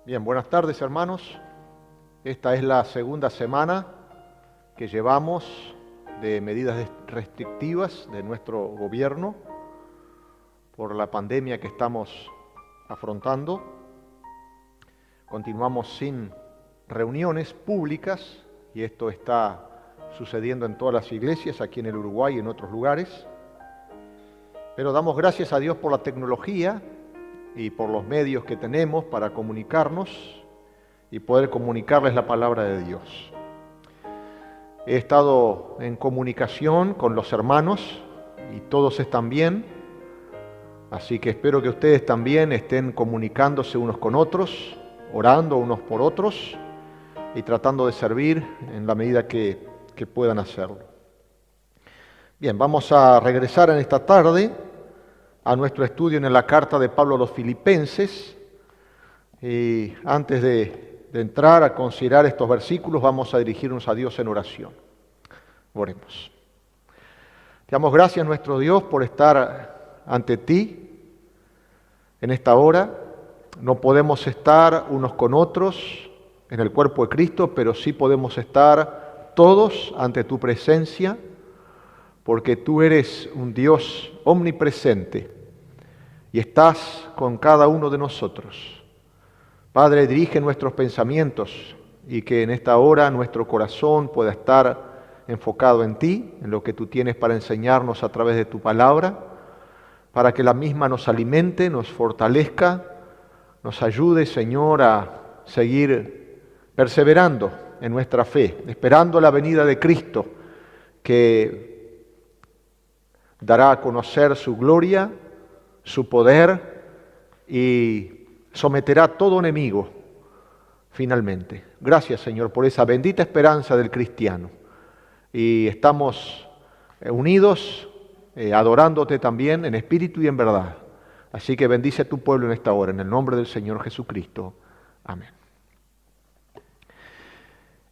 Bien, buenas tardes hermanos. Esta es la segunda semana que llevamos de medidas restrictivas de nuestro gobierno por la pandemia que estamos afrontando. Continuamos sin reuniones públicas y esto está sucediendo en todas las iglesias, aquí en el Uruguay y en otros lugares. Pero damos gracias a Dios por la tecnología y por los medios que tenemos para comunicarnos y poder comunicarles la palabra de Dios. He estado en comunicación con los hermanos y todos están bien, así que espero que ustedes también estén comunicándose unos con otros, orando unos por otros y tratando de servir en la medida que puedan hacerlo. Bien, vamos a regresar en esta tarde a nuestro estudio en la carta de Pablo a los Filipenses. Y antes de entrar a considerar estos versículos, vamos a dirigirnos a Dios en oración. Oremos. Te damos gracias, nuestro Dios, por estar ante ti en esta hora. No podemos estar unos con otros en el cuerpo de Cristo, pero sí podemos estar todos ante tu presencia, porque tú eres un Dios omnipresente y estás con cada uno de nosotros. Padre, dirige nuestros pensamientos y que en esta hora nuestro corazón pueda estar enfocado en ti, en lo que tú tienes para enseñarnos a través de tu palabra, para que la misma nos alimente, nos fortalezca, nos ayude, Señor, a seguir perseverando en nuestra fe, esperando la venida de Cristo, que dará a conocer su gloria, su poder y someterá a todo enemigo finalmente. Gracias, Señor, por esa bendita esperanza del cristiano. Y estamos unidos, adorándote también en espíritu y en verdad. Así que bendice a tu pueblo en esta hora, en el nombre del Señor Jesucristo. Amén.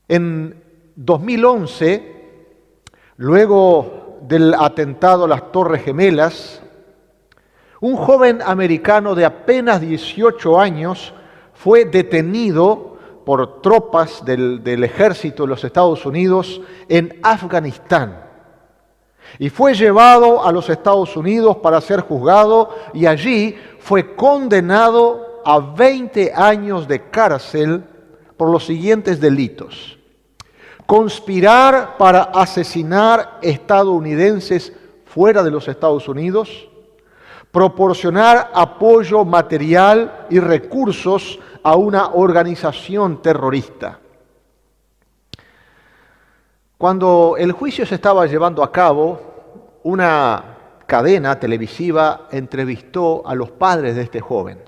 En 2011, luego del atentado a las Torres Gemelas, un joven americano de apenas 18 años fue detenido por tropas del ejército de los Estados Unidos en Afganistán y fue llevado a los Estados Unidos para ser juzgado y allí fue condenado a 20 años de cárcel por los siguientes delitos: conspirar para asesinar estadounidenses fuera de los Estados Unidos, proporcionar apoyo material y recursos a una organización terrorista. Cuando el juicio se estaba llevando a cabo, una cadena televisiva entrevistó a los padres de este joven.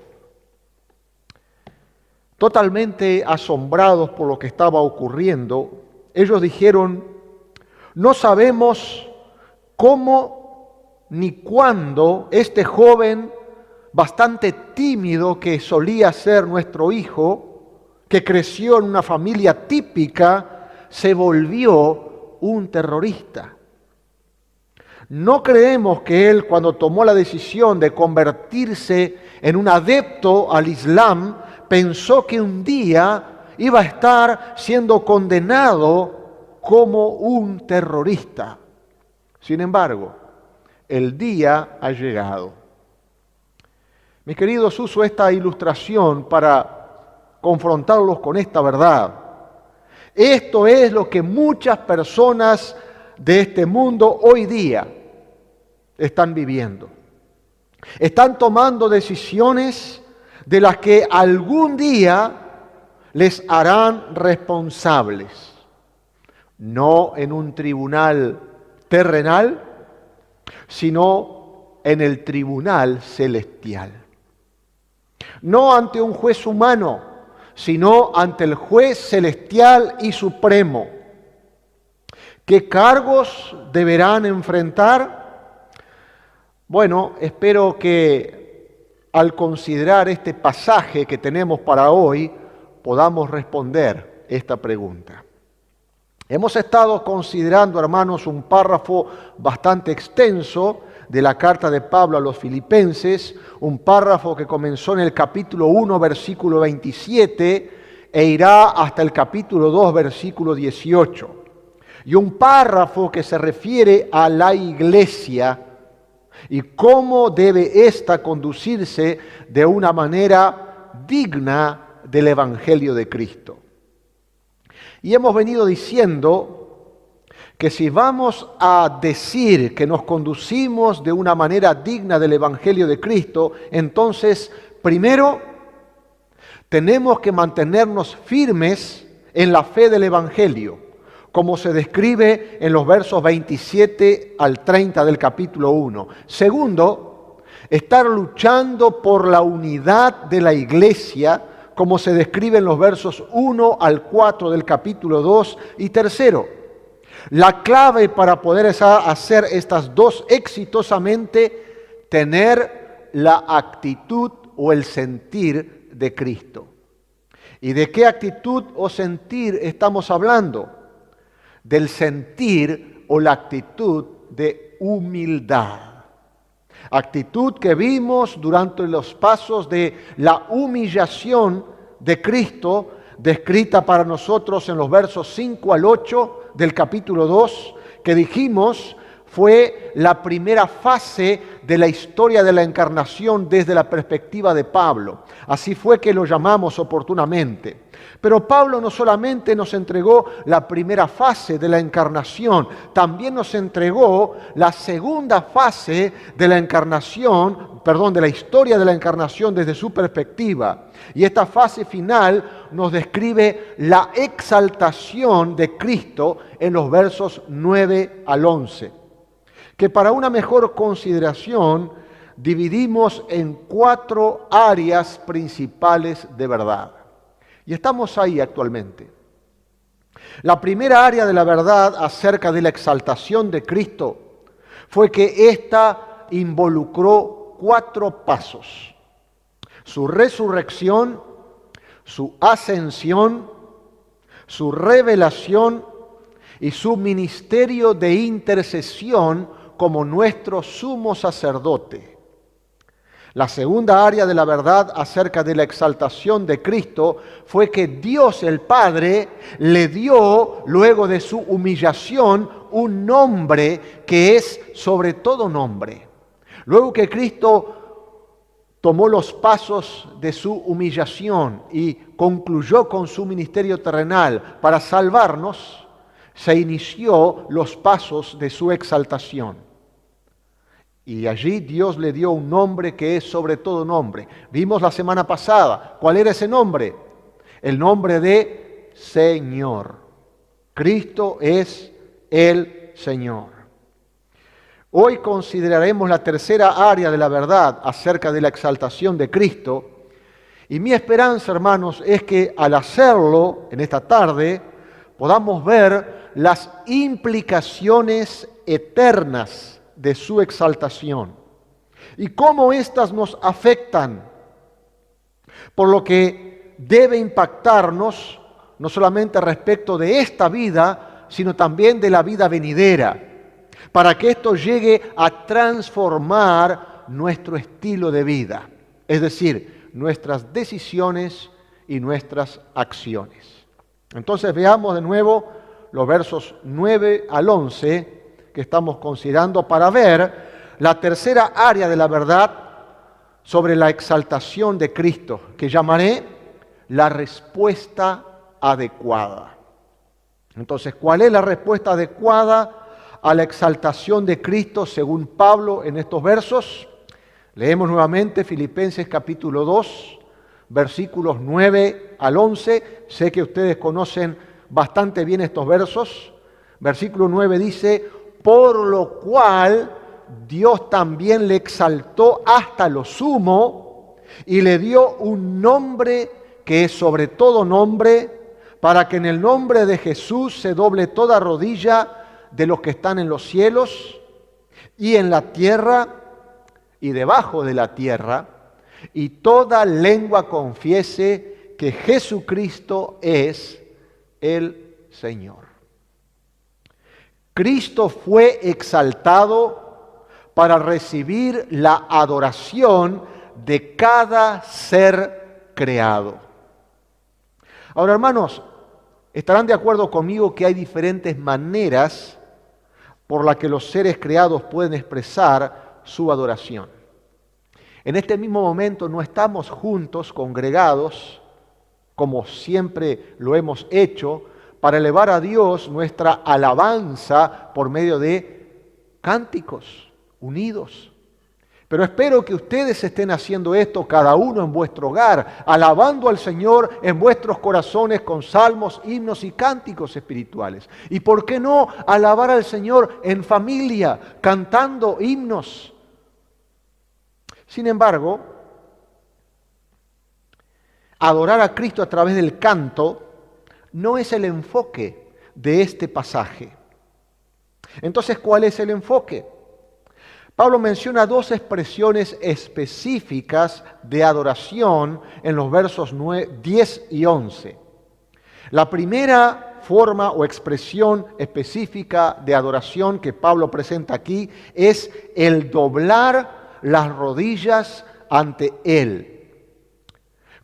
Totalmente asombrados por lo que estaba ocurriendo, ellos dijeron: no sabemos cómo ni cuándo este joven, bastante tímido que solía ser nuestro hijo, que creció en una familia típica, se volvió un terrorista. No creemos que él, cuando tomó la decisión de convertirse en un adepto al Islam, pensó que un día iba a estar siendo condenado como un terrorista. Sin embargo, el día ha llegado. Mis queridos, uso esta ilustración para confrontarlos con esta verdad. Esto es lo que muchas personas de este mundo hoy día están viviendo. Están tomando decisiones de las que algún día les harán responsables. No en un tribunal terrenal, sino en el tribunal celestial. No ante un juez humano, sino ante el juez celestial y supremo. ¿Qué cargos deberán enfrentar? Bueno, espero que al considerar este pasaje que tenemos para hoy, podamos responder esta pregunta. Hemos estado considerando, hermanos, un párrafo bastante extenso de la carta de Pablo a los Filipenses, un párrafo que comenzó en el capítulo 1, versículo 27, e irá hasta el capítulo 2, versículo 18. Y un párrafo que se refiere a la iglesia y cómo debe ésta conducirse de una manera digna del Evangelio de Cristo. Y hemos venido diciendo que si vamos a decir que nos conducimos de una manera digna del Evangelio de Cristo, entonces, primero, tenemos que mantenernos firmes en la fe del Evangelio, como se describe en los versos 27 al 30 del capítulo 1. Segundo, estar luchando por la unidad de la iglesia, como se describe en los versos 1 al 4 del capítulo 2. Y tercero, la clave para poder hacer estas dos exitosamente, tener la actitud o el sentir de Cristo. ¿Y de qué actitud o sentir estamos hablando? Del sentir o la actitud de humildad. Actitud que vimos durante los pasos de la humillación de Cristo, descrita para nosotros en los versos 5 al 8 del capítulo 2, que dijimos fue la primera fase de la historia de la encarnación desde la perspectiva de Pablo. Así fue que lo llamamos oportunamente. Pero Pablo no solamente nos entregó la primera fase de la encarnación, también nos entregó la segunda fase de la encarnación, de la historia de la encarnación desde su perspectiva. Y esta fase final nos describe la exaltación de Cristo en los versos 9 al 11, que para una mejor consideración dividimos en 4 áreas principales de verdad. Y estamos ahí actualmente. La primera área de la verdad acerca de la exaltación de Cristo fue que ésta involucró 4 pasos: su resurrección, su ascensión, su revelación y su ministerio de intercesión como nuestro sumo sacerdote. La segunda área de la verdad acerca de la exaltación de Cristo fue que Dios el Padre le dio, luego de su humillación, un nombre que es sobre todo nombre. Luego que Cristo tomó los pasos de su humillación y concluyó con su ministerio terrenal para salvarnos, se inició los pasos de su exaltación. Y allí Dios le dio un nombre que es sobre todo nombre. Vimos la semana pasada, ¿cuál era ese nombre? El nombre de Señor. Cristo es el Señor. Hoy consideraremos la tercera área de la verdad acerca de la exaltación de Cristo. Y mi esperanza, hermanos, es que al hacerlo en esta tarde podamos ver las implicaciones eternas de su exaltación y cómo éstas nos afectan, por lo que debe impactarnos no solamente respecto de esta vida, sino también de la vida venidera, para que esto llegue a transformar nuestro estilo de vida, es decir, nuestras decisiones y nuestras acciones. Entonces veamos de nuevo los versos 9 al 11 que estamos considerando para ver la tercera área de la verdad sobre la exaltación de Cristo, que llamaré la respuesta adecuada. Entonces, ¿cuál es la respuesta adecuada a la exaltación de Cristo según Pablo en estos versos? Leemos nuevamente Filipenses capítulo 2, versículos 9 al 11. Sé que ustedes conocen bastante bien estos versos. Versículo 9 dice: por lo cual Dios también le exaltó hasta lo sumo y le dio un nombre que es sobre todo nombre, para que en el nombre de Jesús se doble toda rodilla de los que están en los cielos y en la tierra y debajo de la tierra, y toda lengua confiese que Jesucristo es el Señor. Cristo fue exaltado para recibir la adoración de cada ser creado. Ahora, hermanos, estarán de acuerdo conmigo que hay diferentes maneras por las que los seres creados pueden expresar su adoración. En este mismo momento no estamos juntos, congregados, como siempre lo hemos hecho, para elevar a Dios nuestra alabanza por medio de cánticos unidos. Pero espero que ustedes estén haciendo esto cada uno en vuestro hogar, alabando al Señor en vuestros corazones con salmos, himnos y cánticos espirituales. ¿Y por qué no alabar al Señor en familia, cantando himnos? Sin embargo, adorar a Cristo a través del canto no es el enfoque de este pasaje. Entonces, ¿cuál es el enfoque? Pablo menciona dos expresiones específicas de adoración en los versos 10 y 11. La primera forma o expresión específica de adoración que Pablo presenta aquí es el doblar las rodillas ante Él.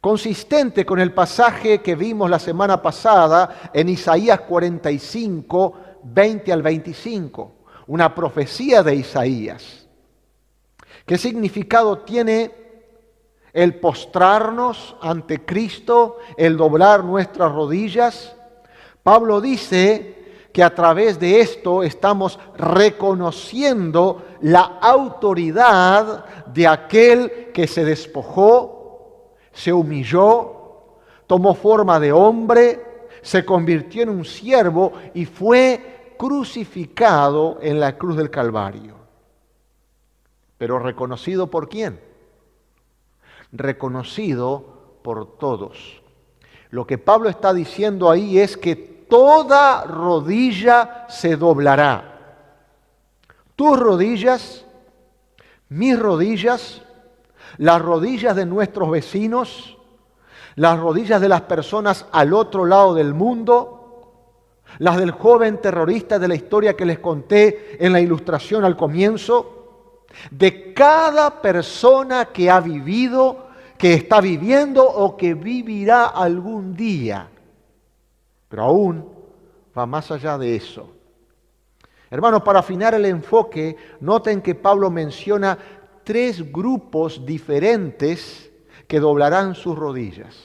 Consistente con el pasaje que vimos la semana pasada en Isaías 45, 20 al 25, una profecía de Isaías. ¿Qué significado tiene el postrarnos ante Cristo, el doblar nuestras rodillas? Pablo dice que a través de esto estamos reconociendo la autoridad de aquel que se despojó, se humilló, tomó forma de hombre, se convirtió en un siervo y fue crucificado en la cruz del Calvario. Pero reconocido por quién? Reconocido por todos. Lo que Pablo está diciendo ahí es que toda rodilla se doblará. Tus rodillas, mis rodillas, las rodillas de nuestros vecinos, las rodillas de las personas al otro lado del mundo, las del joven terrorista de la historia que les conté en la ilustración al comienzo, de cada persona que ha vivido, que está viviendo o que vivirá algún día. Pero aún va más allá de eso. Hermanos, para afinar el enfoque, noten que Pablo menciona 3 grupos diferentes que doblarán sus rodillas.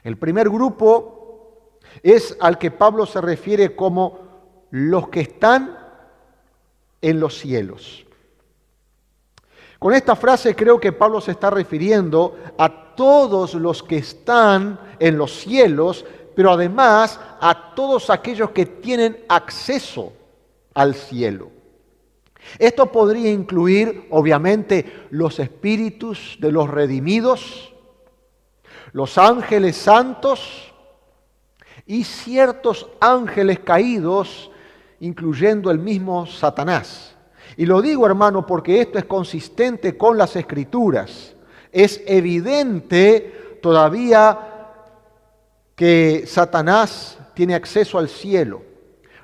El primer grupo es al que Pablo se refiere como los que están en los cielos. Con esta frase creo que Pablo se está refiriendo a todos los que están en los cielos, pero además a todos aquellos que tienen acceso al cielo. Esto podría incluir, obviamente, los espíritus de los redimidos, los ángeles santos y ciertos ángeles caídos, incluyendo el mismo Satanás. Y lo digo, hermano, porque esto es consistente con las Escrituras. Es evidente todavía que Satanás tiene acceso al cielo.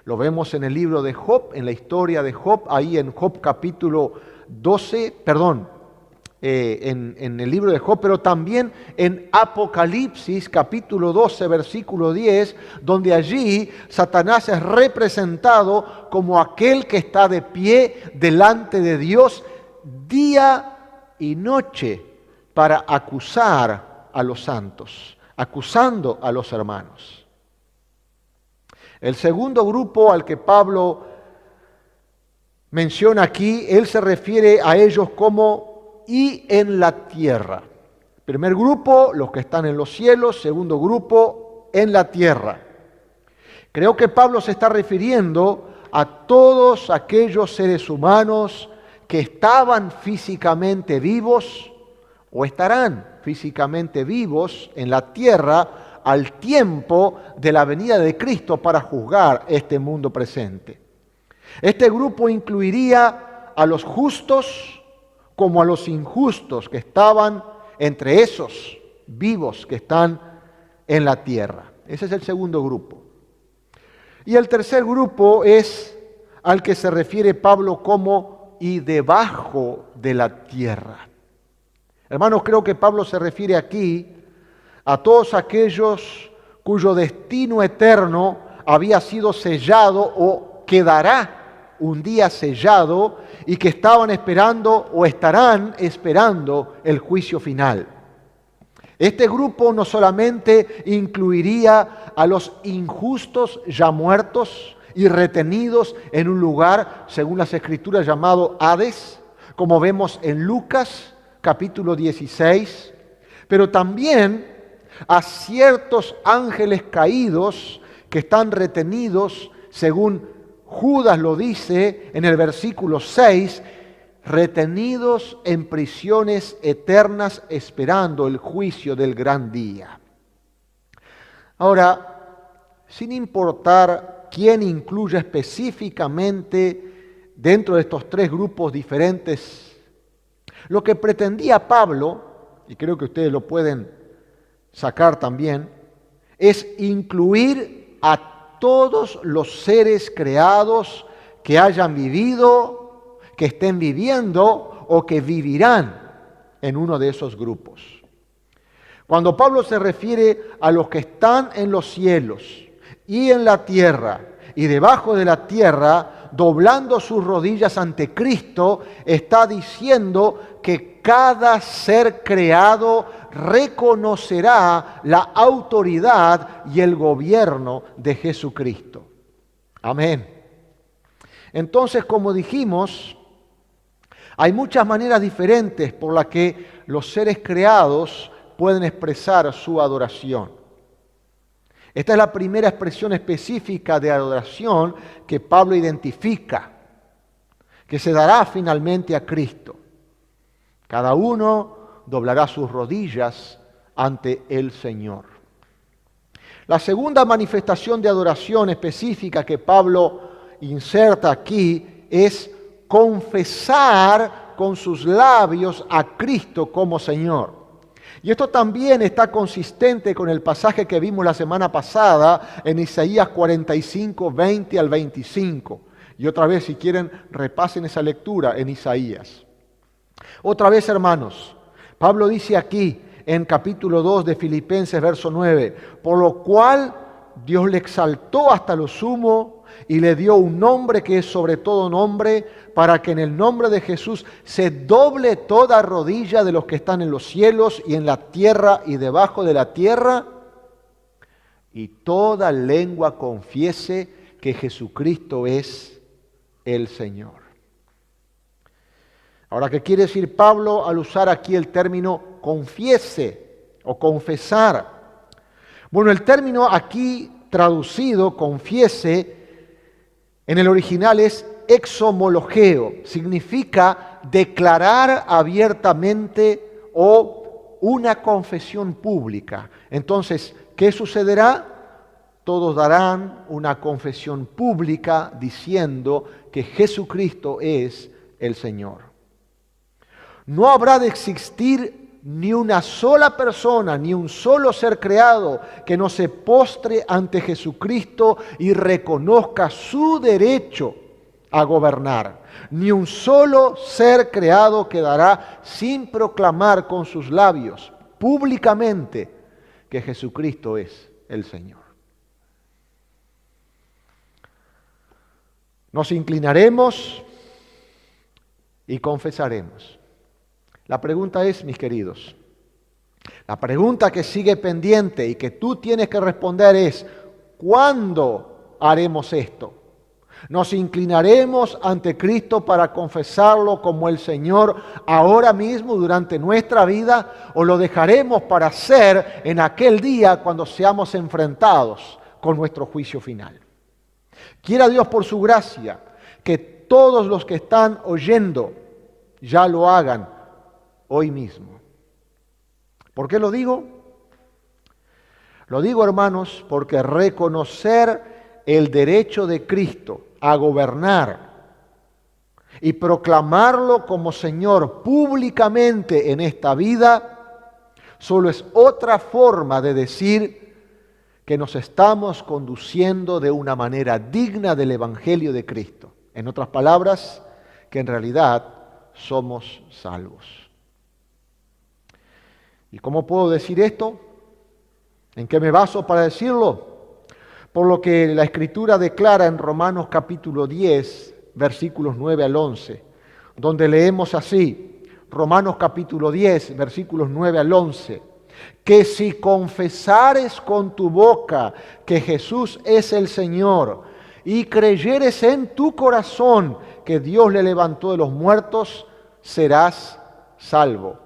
Lo vemos en el libro de Job, en la historia de Job, ahí en Job capítulo 12, en el libro de Job, pero también en Apocalipsis capítulo 12, versículo 10, donde allí Satanás es representado como aquel que está de pie delante de Dios día y noche para acusar a los santos, acusando a los hermanos. El segundo grupo al que Pablo menciona aquí, él se refiere a ellos como y en la tierra. Primer grupo, los que están en los cielos. Segundo grupo, en la tierra. Creo que Pablo se está refiriendo a todos aquellos seres humanos que estaban físicamente vivos o estarán físicamente vivos en la tierra al tiempo de la venida de Cristo para juzgar este mundo presente. Este grupo incluiría a los justos como a los injustos que estaban entre esos vivos que están en la tierra. Ese es el segundo grupo. Y el tercer grupo es al que se refiere Pablo como y debajo de la tierra. Hermanos, creo que Pablo se refiere aquí a todos aquellos cuyo destino eterno había sido sellado o quedará un día sellado y que estaban esperando o estarán esperando el juicio final. Este grupo no solamente incluiría a los injustos ya muertos y retenidos en un lugar, según las Escrituras, llamado Hades, como vemos en Lucas capítulo 16, pero también a ciertos ángeles caídos que están retenidos, según Judas lo dice en el versículo 6, retenidos en prisiones eternas esperando el juicio del gran día. Ahora, sin importar quién incluye específicamente dentro de estos tres grupos diferentes, lo que pretendía Pablo, y creo que ustedes lo pueden sacar también, es incluir a todos los seres creados que hayan vivido, que estén viviendo o que vivirán en uno de esos grupos. Cuando Pablo se refiere a los que están en los cielos y en la tierra y debajo de la tierra, doblando sus rodillas ante Cristo, está diciendo que cada ser creado reconocerá la autoridad y el gobierno de Jesucristo. Amén. Entonces, como dijimos, hay muchas maneras diferentes por las que los seres creados pueden expresar su adoración. Esta es la primera expresión específica de adoración que Pablo identifica, que se dará finalmente a Cristo. Cada uno doblará sus rodillas ante el Señor. La segunda manifestación de adoración específica que Pablo inserta aquí es confesar con sus labios a Cristo como Señor. Y esto también está consistente con el pasaje que vimos la semana pasada en Isaías 45, 20 al 25. Y otra vez, si quieren, repasen esa lectura en Isaías. Otra vez, hermanos, Pablo dice aquí en capítulo 2 de Filipenses, verso 9, por lo cual Dios le exaltó hasta lo sumo y le dio un nombre que es sobre todo nombre, para que en el nombre de Jesús se doble toda rodilla de los que están en los cielos y en la tierra y debajo de la tierra, y toda lengua confiese que Jesucristo es el Señor. Ahora, ¿qué quiere decir Pablo al usar aquí el término confiese o confesar? Bueno, el término aquí traducido, confiese, en el original es exomologeo, significa declarar abiertamente o una confesión pública. Entonces, ¿qué sucederá? Todos darán una confesión pública diciendo que Jesucristo es el Señor. No habrá de existir ni una sola persona, ni un solo ser creado que no se postre ante Jesucristo y reconozca su derecho a gobernar. Ni un solo ser creado quedará sin proclamar con sus labios públicamente que Jesucristo es el Señor. Nos inclinaremos y confesaremos. La pregunta es, mis queridos, la pregunta que sigue pendiente y que tú tienes que responder es, ¿cuándo haremos esto? ¿Nos inclinaremos ante Cristo para confesarlo como el Señor ahora mismo durante nuestra vida o lo dejaremos para hacer en aquel día cuando seamos enfrentados con nuestro juicio final? Quiera Dios por su gracia que todos los que están oyendo ya lo hagan hoy mismo. ¿Por qué lo digo? Lo digo, hermanos, porque reconocer el derecho de Cristo a gobernar y proclamarlo como Señor públicamente en esta vida solo es otra forma de decir que nos estamos conduciendo de una manera digna del Evangelio de Cristo. En otras palabras, que en realidad somos salvos. ¿Y cómo puedo decir esto? ¿En qué me baso para decirlo? Por lo que la Escritura declara en Romanos capítulo 10, versículos 9 al 11, donde leemos así, Romanos capítulo 10, versículos 9 al 11, que si confesares con tu boca que Jesús es el Señor y creyeres en tu corazón que Dios le levantó de los muertos, serás salvo.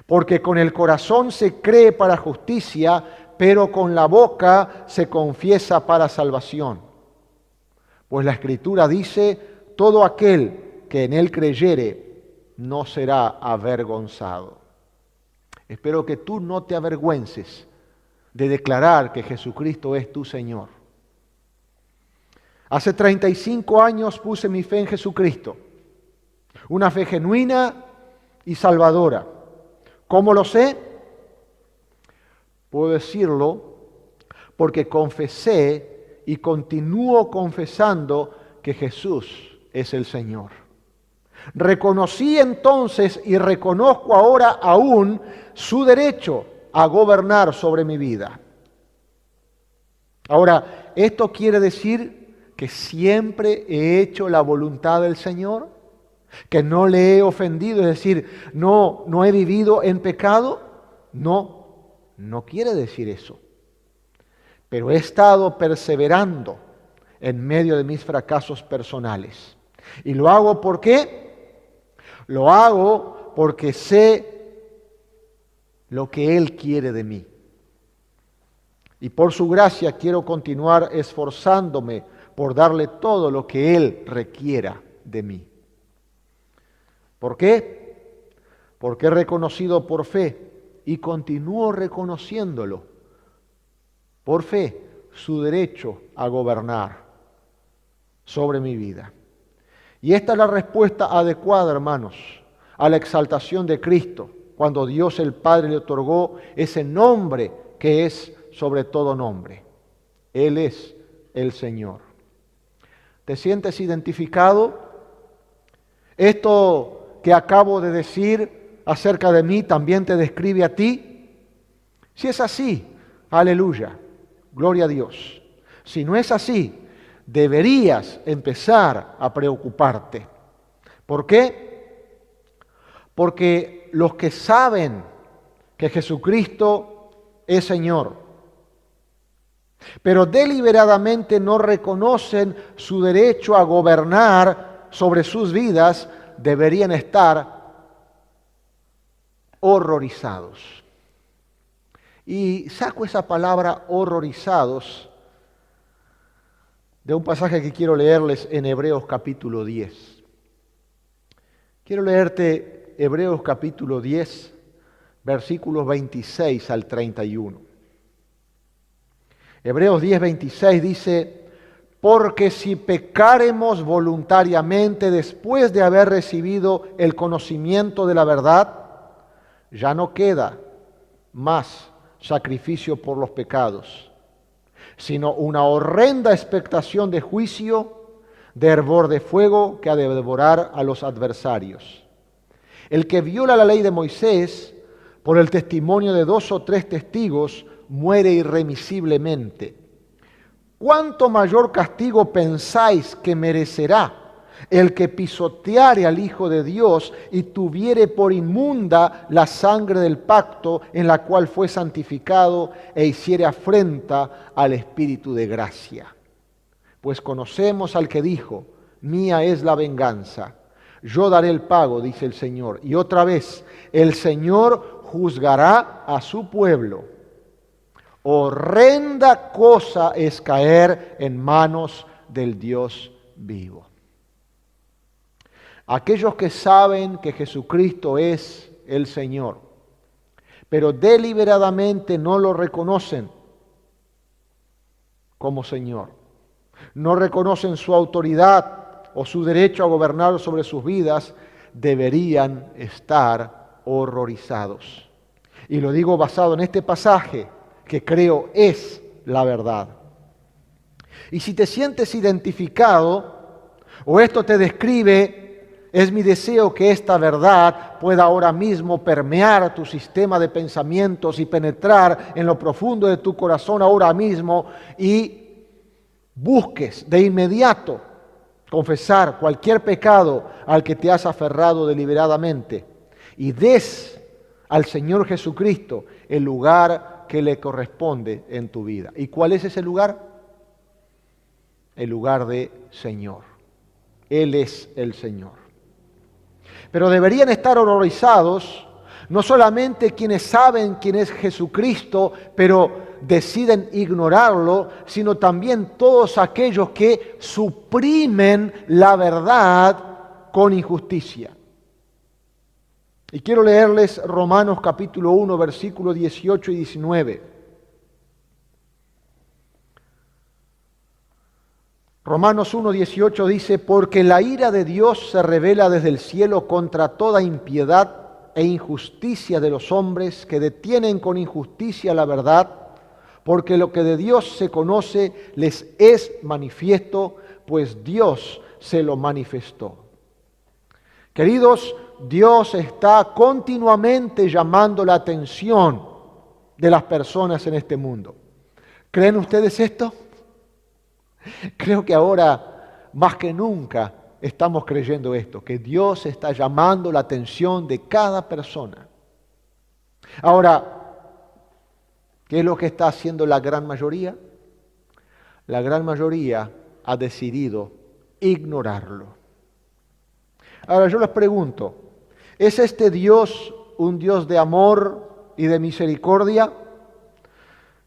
Porque con el corazón se cree para justicia, pero con la boca se confiesa para salvación. Pues la Escritura dice, todo aquel que en él creyere no será avergonzado. Espero que tú no te avergüences de declarar que Jesucristo es tu Señor. Hace 35 años puse mi fe en Jesucristo, una fe genuina y salvadora. ¿Cómo lo sé? Puedo decirlo porque confesé y continúo confesando que Jesús es el Señor. Reconocí entonces y reconozco ahora aún su derecho a gobernar sobre mi vida. Ahora, ¿esto quiere decir que siempre he hecho la voluntad del Señor? ¿Que no le he ofendido? Es decir, no he vivido en pecado. No quiere decir eso. Pero he estado perseverando en medio de mis fracasos personales. ¿Y lo hago por qué? Lo hago porque sé lo que Él quiere de mí. Y por su gracia quiero continuar esforzándome por darle todo lo que Él requiera de mí. ¿Por qué? Porque he reconocido por fe y continúo reconociéndolo por fe su derecho a gobernar sobre mi vida. Y esta es la respuesta adecuada, hermanos, a la exaltación de Cristo, cuando Dios el Padre le otorgó ese nombre que es sobre todo nombre. Él es el Señor. ¿Te sientes identificado? Esto que acabo de decir acerca de mí también te describe a ti. Si es así, aleluya, gloria a Dios. Si no es así, deberías empezar a preocuparte. ¿Por qué? Porque los que saben que Jesucristo es Señor, pero deliberadamente no reconocen su derecho a gobernar sobre sus vidas, deberían estar horrorizados. Y saco esa palabra horrorizados de un pasaje que quiero leerles en Hebreos capítulo 10. Quiero leerte Hebreos capítulo 10, versículos 26 al 31. Hebreos 10, 26 dice: porque si pecáremos voluntariamente después de haber recibido el conocimiento de la verdad, ya no queda más sacrificio por los pecados, sino una horrenda expectación de juicio, de hervor de fuego que ha de devorar a los adversarios. El que viola la ley de Moisés, por el testimonio de 2 o 3 testigos, muere irremisiblemente. ¿Cuánto mayor castigo pensáis que merecerá el que pisoteare al Hijo de Dios y tuviere por inmunda la sangre del pacto en la cual fue santificado e hiciere afrenta al Espíritu de gracia? Pues conocemos al que dijo: mía es la venganza, yo daré el pago, dice el Señor. Y otra vez, el Señor juzgará a su pueblo. Horrenda cosa es caer en manos del Dios vivo. Aquellos que saben que Jesucristo es el Señor, pero deliberadamente no lo reconocen como Señor, no reconocen su autoridad o su derecho a gobernar sobre sus vidas, deberían estar horrorizados. Y lo digo basado en este pasaje, que creo es la verdad. Y si te sientes identificado, O esto te describe: es mi deseo que esta verdad pueda ahora mismo permear tu sistema de pensamientos y penetrar en lo profundo de tu corazón ahora mismo, y busques de inmediato confesar cualquier pecado al que te has aferrado deliberadamente y des al Señor Jesucristo el lugar que le corresponde en tu vida. ¿Y cuál es ese lugar? El lugar de Señor. Él es el Señor. Pero deberían estar horrorizados no solamente quienes saben quién es Jesucristo, pero deciden ignorarlo, sino también todos aquellos que suprimen la verdad con injusticia. Y quiero leerles Romanos capítulo 1, versículos 18 y 19. Romanos 1, 18 dice: porque la ira de Dios se revela desde el cielo contra toda impiedad e injusticia de los hombres que detienen con injusticia la verdad, porque lo que de Dios se conoce les es manifiesto, pues Dios se lo manifestó. Queridos, Dios está continuamente llamando la atención de las personas en este mundo. ¿Creen ustedes esto? Creo que ahora, más que nunca, estamos creyendo esto, que Dios está llamando la atención de cada persona. Ahora, ¿qué es lo que está haciendo la gran mayoría? La gran mayoría ha decidido ignorarlo. Ahora yo les pregunto, ¿es este Dios un Dios de amor y de misericordia?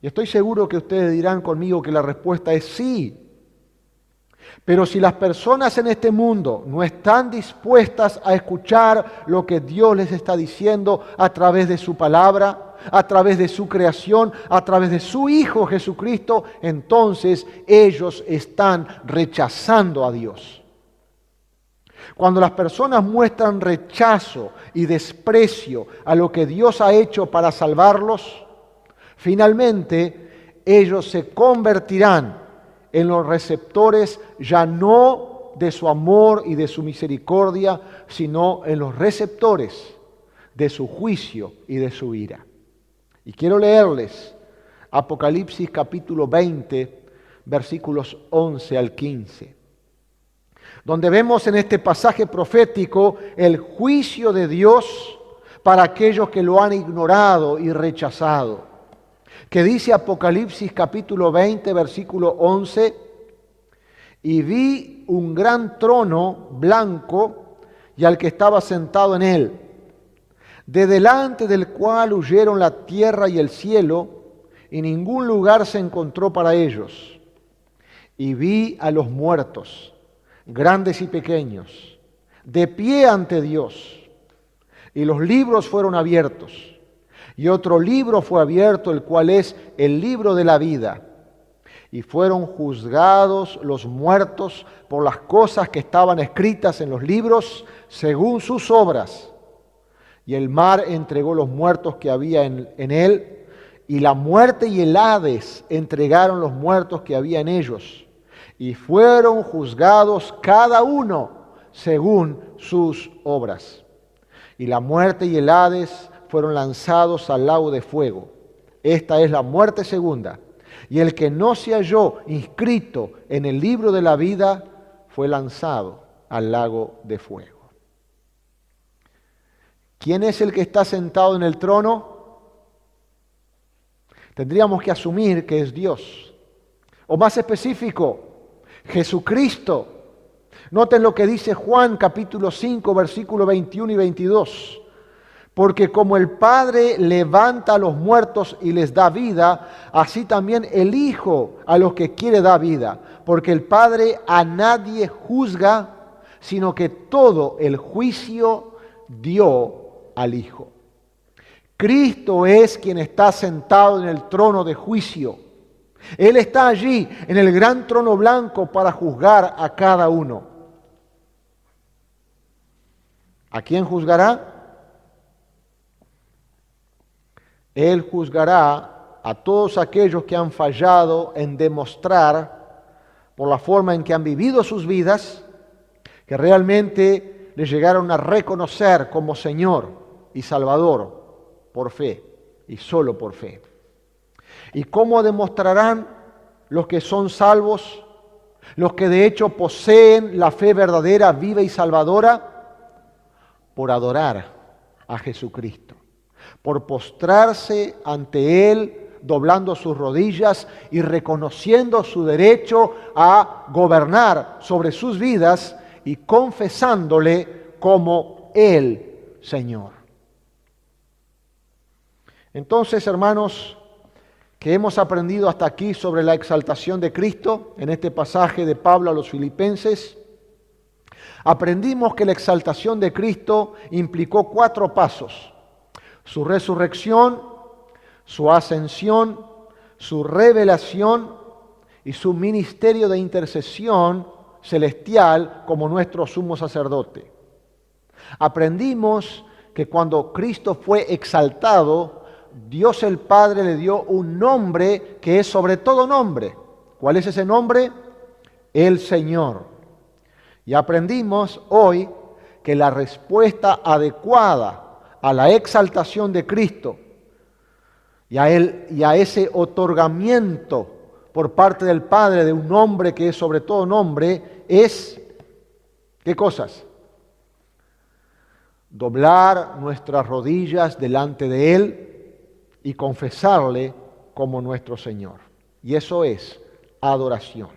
Y estoy seguro que ustedes dirán conmigo que la respuesta es sí. Pero si las personas en este mundo no están dispuestas a escuchar lo que Dios les está diciendo a través de su palabra, a través de su creación, a través de su Hijo Jesucristo, entonces ellos están rechazando a Dios. Cuando las personas muestran rechazo y desprecio a lo que Dios ha hecho para salvarlos, finalmente ellos se convertirán en los receptores ya no de su amor y de su misericordia, sino en los receptores de su juicio y de su ira. Y quiero leerles Apocalipsis capítulo 20, versículos 11 al 15, donde vemos en este pasaje profético el juicio de Dios para aquellos que lo han ignorado y rechazado. Que dice Apocalipsis capítulo 20, versículo 11: y vi un gran trono blanco y al que estaba sentado en él, de delante del cual huyeron la tierra y el cielo, y ningún lugar se encontró para ellos. Y vi a los muertos, grandes y pequeños, de pie ante Dios, y los libros fueron abiertos. Y otro libro fue abierto, el cual es el libro de la vida. Y fueron juzgados los muertos por las cosas que estaban escritas en los libros, según sus obras. Y el mar entregó los muertos que había en él, y la muerte y el Hades entregaron los muertos que había en ellos. Y fueron juzgados cada uno según sus obras. Y la muerte y el Hades fueron lanzados al lago de fuego. Esta es la muerte segunda. Y el que no se halló inscrito en el libro de la vida fue lanzado al lago de fuego. ¿Quién es el que está sentado en el trono? Tendríamos que asumir que es Dios. O más específico, Jesucristo. Noten lo que dice Juan capítulo 5, versículos 21 y 22. Porque como el Padre levanta a los muertos y les da vida, así también el Hijo a los que quiere da vida. Porque el Padre a nadie juzga, sino que todo el juicio dio al Hijo. Cristo es quien está sentado en el trono de juicio. Él está allí en el gran trono blanco para juzgar a cada uno. ¿A quién juzgará? Él juzgará a todos aquellos que han fallado en demostrar, por la forma en que han vivido sus vidas, que realmente le llegaron a reconocer como Señor y Salvador por fe y solo por fe. ¿Y cómo demostrarán los que son salvos, los que de hecho poseen la fe verdadera, viva y salvadora? Por adorar a Jesucristo, por postrarse ante Él, doblando sus rodillas y reconociendo su derecho a gobernar sobre sus vidas y confesándole como el Señor. Entonces, hermanos, que hemos aprendido hasta aquí sobre la exaltación de Cristo en este pasaje de Pablo a los Filipenses, aprendimos que la exaltación de Cristo implicó 4 pasos: su resurrección, su ascensión, su revelación y su ministerio de intercesión celestial como nuestro sumo sacerdote. Aprendimos que cuando Cristo fue exaltado, Dios el Padre le dio un nombre que es sobre todo nombre. ¿Cuál es ese nombre? El Señor. Y aprendimos hoy que la respuesta adecuada a la exaltación de Cristo y a ese otorgamiento por parte del Padre de un nombre que es sobre todo nombre es, ¿qué cosas? Doblar nuestras rodillas delante de Él y confesarle como nuestro Señor. Y eso es adoración.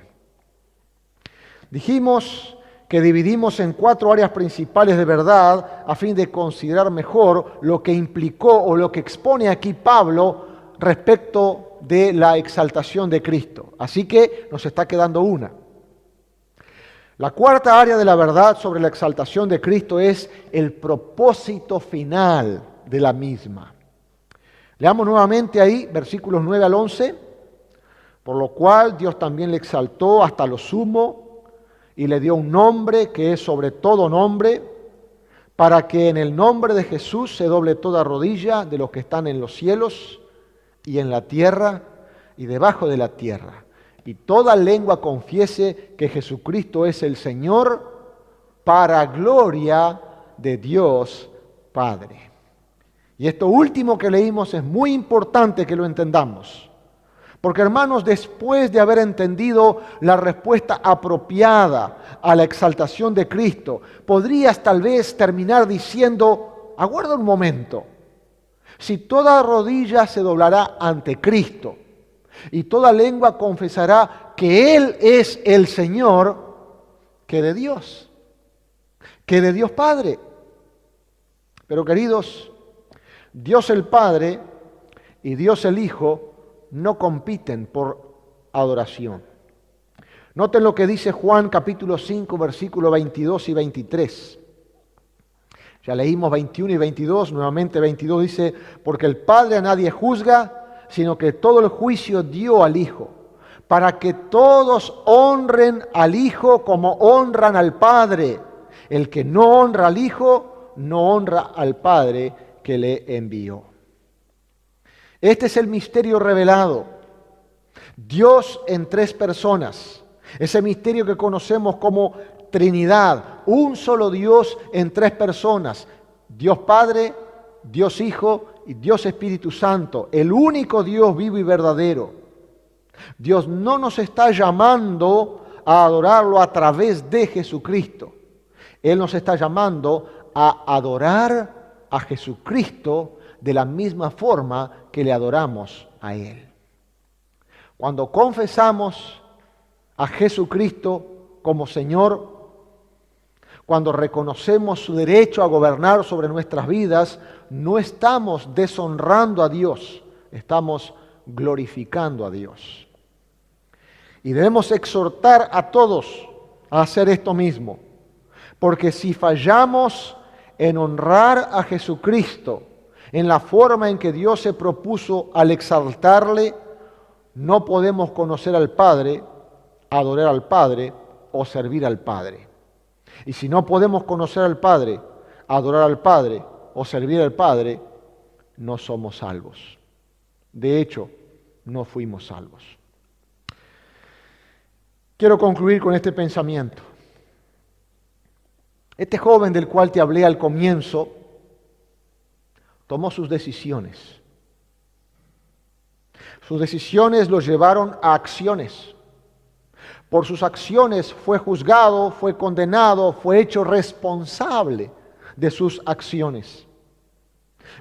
Dijimos que dividimos en 4 áreas principales de verdad a fin de considerar mejor lo que implicó o lo que expone aquí Pablo respecto de la exaltación de Cristo. Así que nos está quedando una. La 4ª área de la verdad sobre la exaltación de Cristo es el propósito final de la misma. Leamos nuevamente ahí, versículos 9 al 11. Por lo cual Dios también le exaltó hasta lo sumo y le dio un nombre que es sobre todo nombre, para que en el nombre de Jesús se doble toda rodilla de los que están en los cielos y en la tierra y debajo de la tierra, y toda lengua confiese que Jesucristo es el Señor, para gloria de Dios Padre. Y esto último que leímos es muy importante que lo entendamos. Porque, hermanos, después de haber entendido la respuesta apropiada a la exaltación de Cristo, podrías tal vez terminar diciendo: aguarda un momento, si toda rodilla se doblará ante Cristo y toda lengua confesará que Él es el Señor, ¿qué de Dios? ¿Qué de Dios Padre? Pero, queridos, Dios el Padre y Dios el Hijo no compiten por adoración. Noten lo que dice Juan capítulo 5, versículos 22 y 23. Ya leímos 21 y 22, nuevamente 22 dice: porque el Padre a nadie juzga, sino que todo el juicio dio al Hijo, para que todos honren al Hijo como honran al Padre. El que no honra al Hijo, no honra al Padre que le envió. Este es el misterio revelado. Dios en 3 personas. Ese misterio que conocemos como Trinidad. Un solo Dios en 3 personas. Dios Padre, Dios Hijo y Dios Espíritu Santo. El único Dios vivo y verdadero. Dios no nos está llamando a adorarlo a través de Jesucristo. Él nos está llamando a adorar a Jesucristo de la misma forma que le adoramos a Él. Cuando confesamos a Jesucristo como Señor, cuando reconocemos su derecho a gobernar sobre nuestras vidas, no estamos deshonrando a Dios, estamos glorificando a Dios. Y debemos exhortar a todos a hacer esto mismo, porque si fallamos en honrar a Jesucristo en la forma en que Dios se propuso al exaltarle, no podemos conocer al Padre, adorar al Padre o servir al Padre. Y si no podemos conocer al Padre, adorar al Padre o servir al Padre, no somos salvos. De hecho, no fuimos salvos. Quiero concluir con este pensamiento. Este joven del cual te hablé al comienzo tomó sus decisiones. Sus decisiones lo llevaron a acciones. Por sus acciones fue juzgado, fue condenado, fue hecho responsable de sus acciones.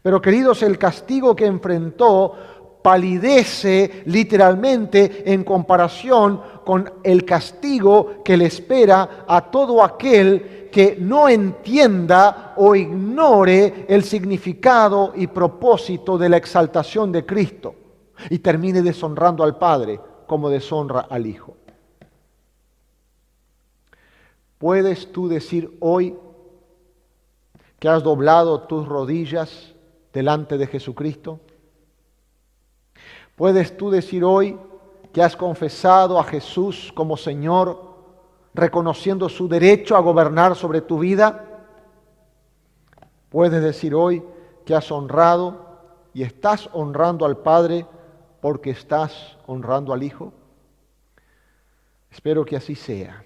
Pero queridos, el castigo que enfrentó palidece literalmente en comparación con el castigo que le espera a todo aquel que no entienda o ignore el significado y propósito de la exaltación de Cristo y termine deshonrando al Padre como deshonra al Hijo. ¿Puedes tú decir hoy que has doblado tus rodillas delante de Jesucristo? ¿Puedes tú decir hoy que has confesado a Jesús como Señor, reconociendo su derecho a gobernar sobre tu vida? ¿Puedes decir hoy que has honrado y estás honrando al Padre porque estás honrando al Hijo? Espero que así sea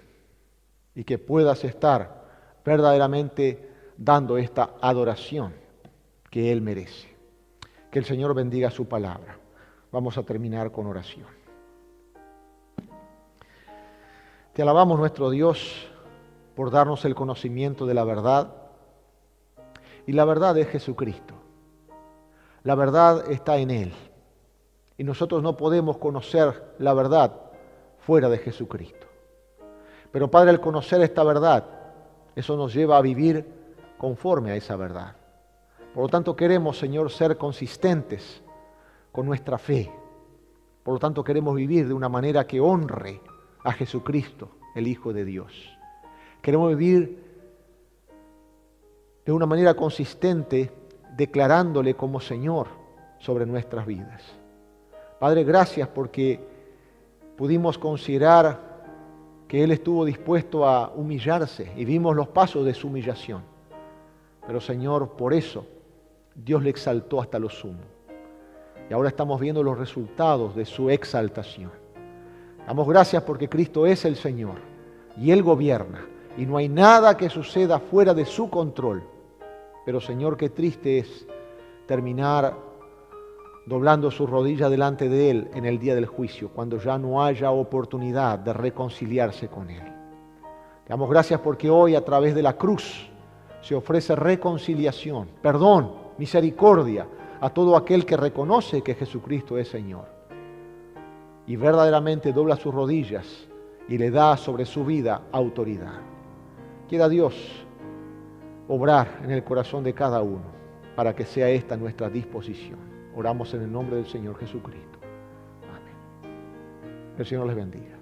y que puedas estar verdaderamente dando esta adoración que Él merece. Que el Señor bendiga su palabra. Vamos a terminar con oración. Te alabamos, nuestro Dios, por darnos el conocimiento de la verdad. Y la verdad es Jesucristo. La verdad está en Él. Y nosotros no podemos conocer la verdad fuera de Jesucristo. Pero Padre, al conocer esta verdad, eso nos lleva a vivir conforme a esa verdad. Por lo tanto, queremos, Señor, ser consistentes con nuestra fe. Por lo tanto, queremos vivir de una manera que honre a Jesucristo, el Hijo de Dios. Queremos vivir de una manera consistente, declarándole como Señor sobre nuestras vidas. Padre, gracias porque pudimos considerar que Él estuvo dispuesto a humillarse y vimos los pasos de su humillación. Pero Señor, por eso Dios le exaltó hasta lo sumo. Y ahora estamos viendo los resultados de su exaltación. Damos gracias porque Cristo es el Señor y Él gobierna. Y no hay nada que suceda fuera de su control. Pero Señor, qué triste es terminar doblando su rodilla delante de Él en el día del juicio, cuando ya no haya oportunidad de reconciliarse con Él. Te damos gracias porque hoy a través de la cruz se ofrece reconciliación, perdón, misericordia a todo aquel que reconoce que Jesucristo es Señor. Y verdaderamente dobla sus rodillas y le da sobre su vida autoridad. Quiera Dios obrar en el corazón de cada uno para que sea esta nuestra disposición. Oramos en el nombre del Señor Jesucristo. Amén. El Señor les bendiga.